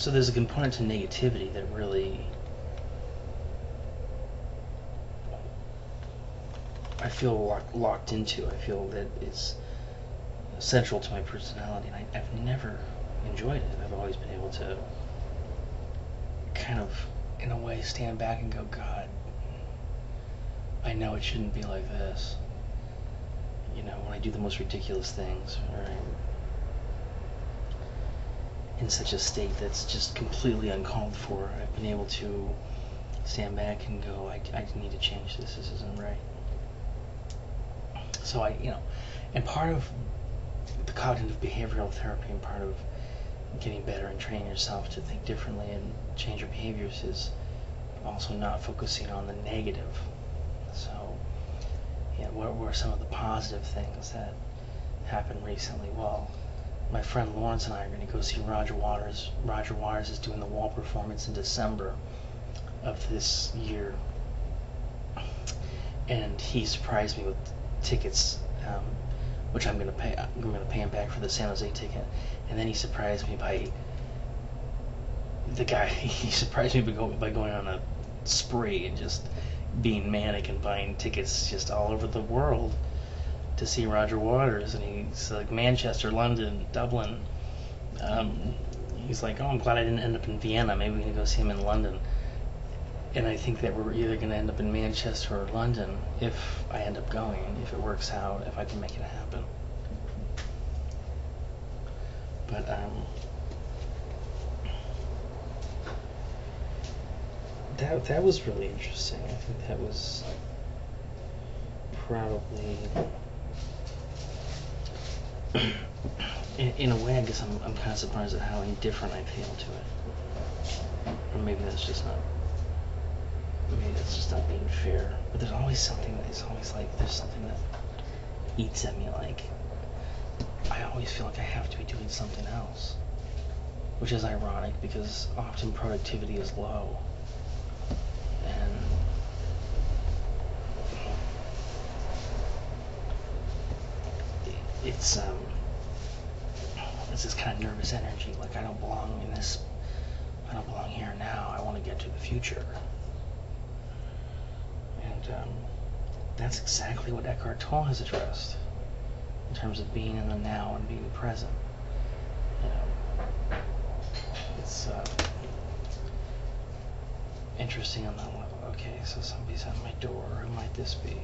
So there's a component to negativity that really I feel locked into. I feel that it's central to my personality, and I've never enjoyed it. I've always been able to kind of, in a way, stand back and go, God, I know it shouldn't be like this. You know, when I do the most ridiculous things, or I'm in such a state that's just completely uncalled for, I've been able to stand back and go, I need to change this. This isn't right. So and part of the cognitive behavioral therapy and part of getting better and training yourself to think differently and change your behaviors is also not focusing on the negative. So, what were some of the positive things that happened recently? Well, my friend Lawrence and I are going to go see Roger Waters. Roger Waters is doing the Wall performance in December of this year, and he surprised me with tickets, which I'm going to pay. I'm going to pay him back for the San Jose ticket, and then he surprised me by He surprised me by going on a spree and just being manic and buying tickets just all over the world to see Roger Waters. And he's like Manchester, London, Dublin. He's like, oh, I'm glad I didn't end up in Vienna. Maybe we can go see him in London. And I think that we're either going to end up in Manchester or London if I end up going, if it works out, if I can make it happen. But that was really interesting. I think that was probably, in a way, I guess I'm kind of surprised at how indifferent I feel to it. Or maybe that's just not being fair. But there's always something there's something that eats at me. Like, I always feel like I have to be doing something else, which is ironic because often productivity is low, and it's this kind of nervous energy. Like, I don't belong here now. I want to get to the future. And that's exactly what Eckhart Tolle has addressed in terms of being in the now and being present. It's interesting on that level. Okay, so somebody's at my door. Who might this be?